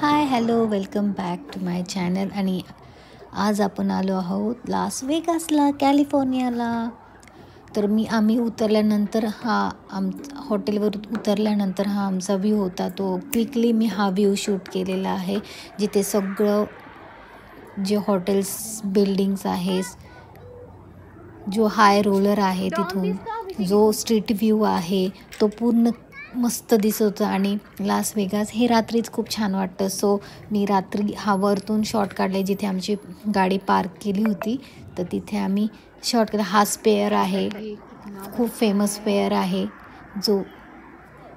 High hello welcome back to my channel. आणि आज आपण आलो आहोत लास वेगासला, कॅलिफोर्नियाला. तर आम्ही उतरल्यानंतर हॉटेलवर उतरल्यानंतर हा आमचा व्ह्यू होता. तो क्विकली मी हा व्ह्यू शूट केलेला आहे, जिथे सगळं जे हॉटेल्स बिल्डिंग्स आहे, जो हाय रोलर आहे तिथून जो स्ट्रीट व्ह्यू आहे तो पूर्ण मस्त दिसत होता. आणि लास वेगास हे रात्रीच खूप छान वाटतं. सो मी रात्री वरतून शॉट काढले, जिथे आमची गाडी पार्क केली होती. तर तिथे आम्ही शॉट केला. हा स्पेअर आहे, खूप फेमस स्पेअर आहे, जो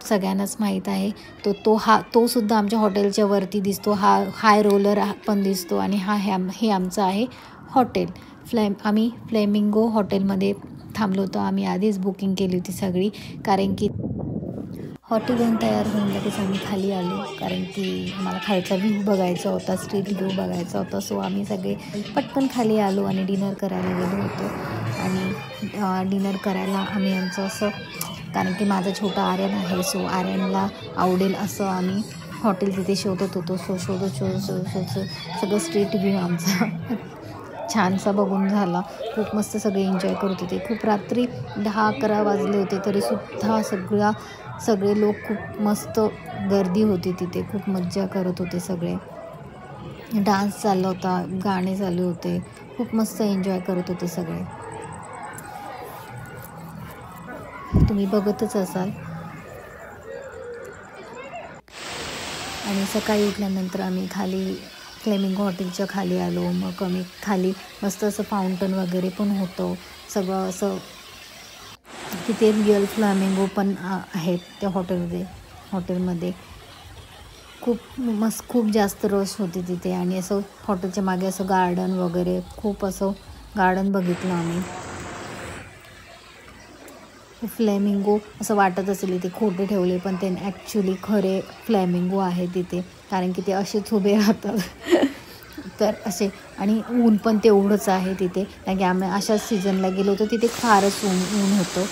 सगळ्यांनाच माहीत आहे. तो सुद्धा आमच्या हॉटेलच्या वरती दिसतो. हा हाय रोलर पण दिसतो. आणि हे आमचं आहे हॉटेल. आम्ही फ्लेमिंगो हॉटेलमध्ये थांबलो होतो. आम्ही आधीच बुकिंग केली होती सगळी, कारण की हॉटेलहून तयार होऊन लगेच आम्ही खाली आलो, कारण की आम्हाला खालचा व्ह्यू बघायचा होता, स्ट्रीट व्ह्यू बघायचा होता. सो आम्ही सगळे पटकन खाली आलो आणि डिनर करायला गेलो होतो. आणि डिनर करायला आम्ही आमचं असं, कारण की माझा छोटा आर्यन आहे, सो आर्यनला आवडेल असं आम्ही हॉटेल तिथे शोधत होतो. सो शोधत सगळं स्ट्रीट व्ह्यू आमचा छानसा बघून झाला. खूप मस्त सगळे एन्जॉय करत होते. खूप रात्री 10-11 वाजले होते, तरीसुद्धा सगळे लोक खूप मस्त गर्दी होती तिथे. खूप मज्जा करत होते सगळे. डान्स चालला होता, गाणे चालू होते, खूप मस्त एन्जॉय करत होते सगळे. तुम्ही बघतच असाल. आणि सकाळी उठल्यानंतर आम्ही खाली फ्लेमिंगो हॉटेलच्या खाली आलो. मग आम्ही खाली मस्त असं फाउंटन वगैरे पण होतं. सगळं असं तिथे रिअल फ्लेमिंगो पण आहेत त्या हॉटेलमध्ये. खूप जास्त रश होते तिथे. आणि असं हॉटेलच्या मागे असं गार्डन वगैरे, खूप असं गार्डन बघितलं आम्ही. फ्लेमिंगो असं वाटत असेल इथे खोटे ठेवले, पण ते ॲक्च्युली खरे फ्लेमिंगो आहे तिथे, कारण की ते असेच उभे राहतात. तर असे, आणि ऊन पण तेवढंच आहे तिथे, कारण की आम्ही अशाच सीझनला गेलो होतो. तिथे फारच ऊन होतं.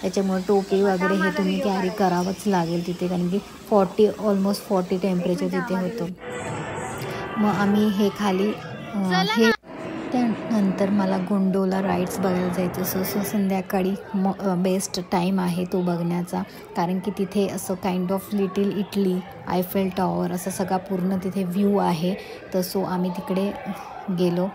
त्याच्यामुळे टोपी वगैरे हे तुम्ही कॅरी करावंच लागेल तिथे, कारण की ऑलमोस्ट 40 टेम्परेचर तिथे होतं. मग आम्ही हे खाली त्यानंतर मला गोंडोला राईड्स बघायला जायचं. सो संध्याकाळी बेस्ट टाईम आहे तो बघण्याचा, कारण की तिथे असं kind of little Italy, Eiffel tower असं सगळा पूर्ण तिथे व्ह्यू आहे. तर सो आम्ही तिकडे गेलो.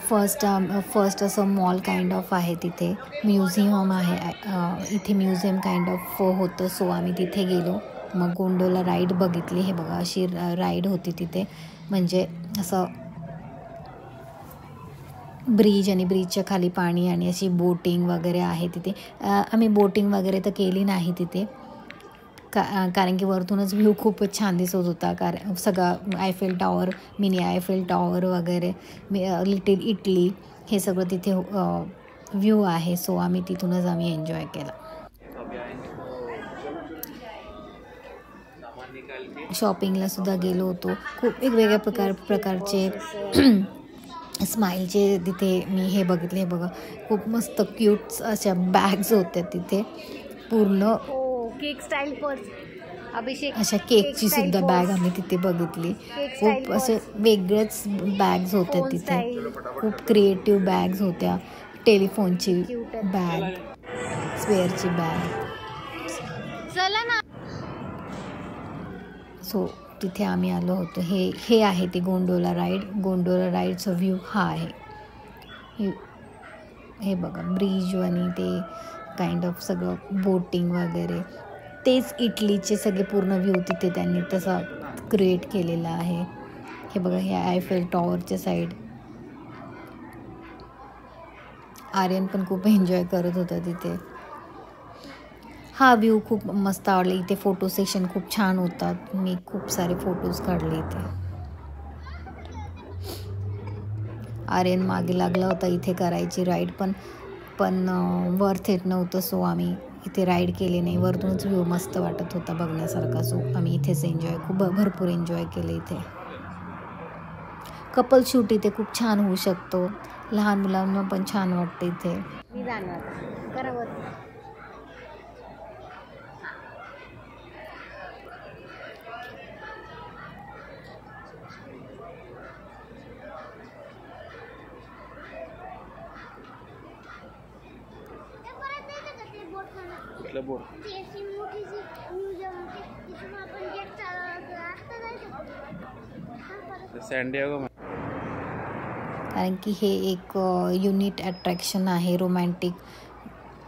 फर्स्ट असं मॉल काइंड ऑफ आहे तिथे, म्युझियम आहे, इथे म्युझियम काइंड ऑफ होतं. सो आम्ही तिथे गेलो. मग गोंडोला राईड बघितली. हे बघा, अशी राईड होती तिथे, म्हणजे असं ब्रिज आणि ब्रिजच्या खाली पाणी आणि अशी बोटिंग वगैरे आहे तिथे. आम्ही बोटिंग वगैरे तर केली नाही तिथे, कारण की वरतूनच व्ह्यू खूपच छान दिसत होता. कारण सगळं Eiffel tower, mini Eiffel tower वगैरे, लिटिल इटली, हे सगळं तिथे व्ह्यू आहे. सो आम्ही तिथूनच एन्जॉय केला. शॉपिंगला सुद्धा गेलो होतो. खूप वेगवेगळ्या प्रकारचे स्माईलचे तिथे मी हे बघितले. हे बघा, खूप मस्त क्यूट अशा बॅग्स होत्या तिथे, पूर्ण केक स्टाईल पर्स. अभिषेक अशा केकची सुद्धा बॅग आम्ही तिथे बघितली. खूप असे वेगळेच बॅग्स होत्या तिथे. खूप क्रिएटिव्ह बॅग्स होत्या. टेलिफोनची बॅग, स्पेअरची बॅग. चला ना. सो तिथे आम्ही आलो होतो. हे आहे ते गोंडोला राईडचा व्ह्यू हा आहे. हे बघा, ब्रिज आणि ते काइंड ऑफ सगळं बोटिंग वगैरे, तेच इटलीचे सगळे पूर्ण व्ह्यू तिथे त्यांनी तसा क्रिएट केलेला आहे. हे बघा, हे आयफेल टॉवरच्या साईड. आर्यन पण खूप एन्जॉय करत होता तिथे. हा व्ह्यू खूप मस्त आवडला. इथे फोटो सेशन खूप छान होतात. मी खूप सारे फोटोज काढले इथे. आर्यन मागे लागला होता इथे करायची राईड, पण वर्थ इट नव्हतं. सो आम्ही इथे राईड केली नाही. वरतूनच व्ह्यू मस्त वाटत होता बघण्यासारखा. सो आम्ही इथेच भरपूर एन्जॉय केलं इथे. कपल शूट इथे खूप छान होऊ शकतो. लहान मुलांना पण छान वाटतं इथे. मी जाणार. इथलं बोर्ड. सॅन्डियागो. कारण की हे एक युनिक अट्रॅक्शन आहे रोमॅन्टिक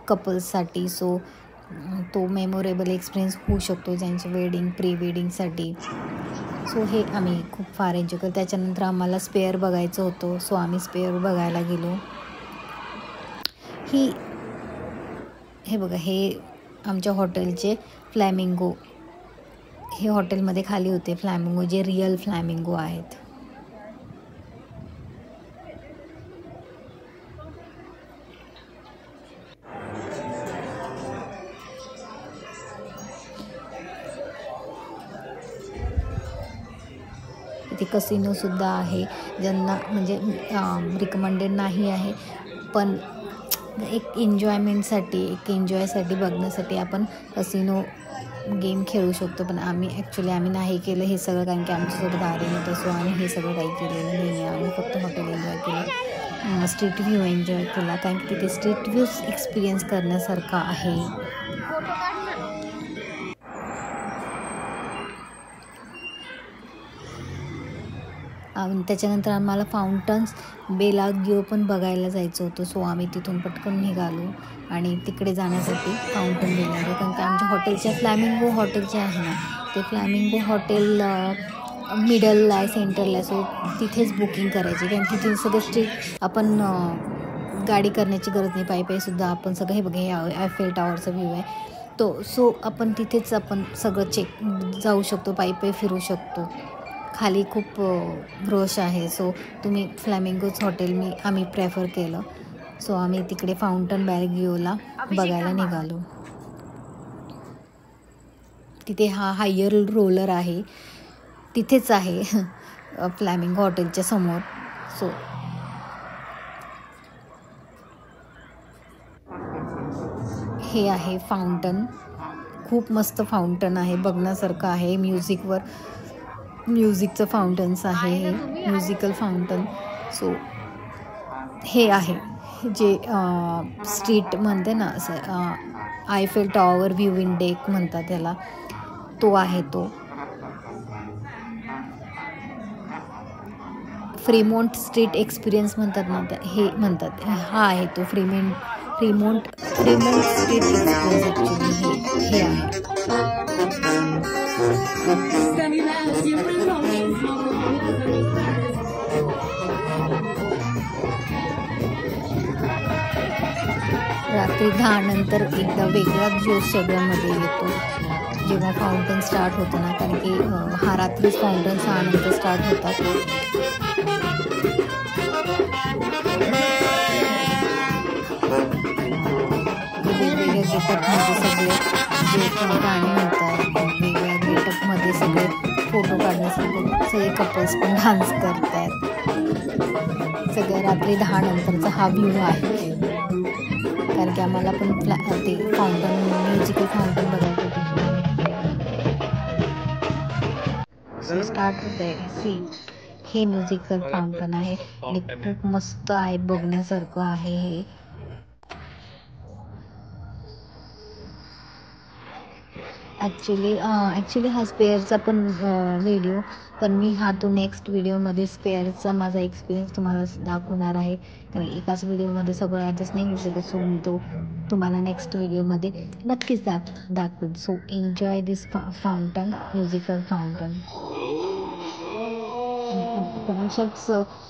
कपल्ससाठी. सो तो मेमोरेबल एक्सपिरियन्स होऊ शकतो ज्यांचे वेडिंग प्री वेडिंगसाठी. सो हे आम्ही खूप फार एन्जॉय करतो. त्याच्यानंतर आम्हाला स्पेअर बघायचं होतं, सो आम्ही स्पेअर बघायला गेलो. हे बघा, हे आमच्या हॉटेलचे फ्लॅमिंगो, हे हॉटेलमध्ये खाली होते फ्लॅमिंगो, जे रिअल फ्लॅमिंगो आहेत. इथे कसिनोसुद्धा आहे, ज्यांना म्हणजे रिकमेंडेड नाही आहे, पण एक एन्जॉयसाठी बघण्यासाठी आपण कसिनो गेम खेळू शकतो. पण आम्ही नाही केलं हे सगळं, कारण की आमच्यासोबत आले नव्हतं. सो आम्ही हे सगळं काही केलेलं नाही आहे. आम्ही फक्त हॉटेल एन्जॉय केलं, स्ट्रीट व्ह्यू एन्जॉय केला, कारण की तिथे स्ट्रीट व्ह्यूज एक्सपिरियन्स करण्यासारखा आहे. त्याच्यानंतर आम्हाला फाउंटन्स बेलागियो पण बघायला जायचं होतं. सो आम्ही तिथून पटकन निघालो आणि तिकडे जाण्यासाठी फाउंटन बेलागियो, कारण की आमच्या हॉटेलच्या फ्लॅमिंगो हॉटेल जे आहे ना, ते फ्लॅमिंगो हॉटेल मिडलला आहे, सेंटरला आहे. सो तिथेच बुकिंग करायची, कारण तिथे सगळे स्ट्रीट आपण गाडी करण्याची गरज नाही. पायीसुद्धा आपण सगळं, हे बघा, हे आयफेल टॉवरचा व्ह्यू आहे तो. सो आपण तिथेच आपण सगळं जाऊ शकतो, पायी फिरू शकतो. खाली खूप रश आहे. सो तुम्ही फ्लॅमिंगोच हॉटेल आम्ही प्रेफर केलं. सो आम्ही तिकडे फाउंटन बेलागियोला बघायला निघालो. तिथे हा हायर रोलर आहे, तिथेच आहे फ्लॅमिंगो हॉटेलच्या समोर. सो हे आहे फाउंटन, खूप मस्त फाउंटन आहे, बघण्यासारखं आहे. म्युझिकचं फाउंटन्स आहे, हे म्युझिकल फाउंटन. सो हे आहे जे स्ट्रीट म्हणते ना, असं Eiffel tower view in deck म्हणतात त्याला, तो आहे तो. फ्रीमोंट स्ट्रीट एक्सपिरियन्स म्हणतात ना, हे म्हणतात, हा आहे तो फ्रीमोंट स्ट्रीट एक्सपिरियन्स. ॲक्च्युली हे आहे. रात्री 10 नंतर एकदा वेगळाच जोश सगळ्यामध्ये येतो जेव्हा फाउंटन स्टार्ट होतं ना, कारण की हा रात्रीच फाउंटन 6 नंतर स्टार्ट होतात. वेगवेगळ्या गेटअपमध्ये सगळे जे गाणी म्हणतात, वेगवेगळ्या गेटअपमध्ये सगळे फोटो काढण्यासाठी सगळे कपल्स पण डान्स करत आहेत. सगळ्या रात्री 10 नंतरचा हा व्ह्यू आहे, कारण की आम्हाला पण ते फाउंटन, म्युझिकल फाउंटन बघायचं होतं. सो स्टार्ट होते. हे म्युझिकल फाउंटन आहे आणि खूप मस्त आहे, बघण्यासारखं आहे हे. ॲक्च्युली हा स्पेअरचा पण व्हिडिओ, पण मी तो नेक्स्ट व्हिडिओमध्ये स्पेअरचा माझा एक्सपिरियन्स तुम्हाला दाखवणार आहे, कारण एकाच व्हिडिओमध्ये सगळं ॲडजस्ट नाही होऊ शकत. सो मी तो तुम्हाला नेक्स्ट व्हिडिओमध्ये नक्कीच दाखवेन. सो एन्जॉय दिस फाउंटन, म्युझिकल फाउंटन.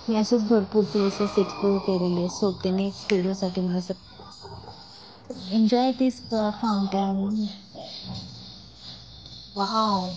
मी असेच भरपूर प्लेसेस एक्सप्लोर केलेले. सो ते नेक्स्ट व्हिडिओसाठी मला एन्जॉय दिस फाउंटन. वाव.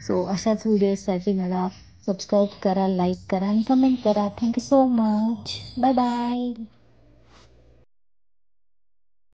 सो अशाच व्हिडिओसाठी मला सबस्क्राईब करा, लाईक करा आणि कमेंट करा. Thank you so much. Bye bye.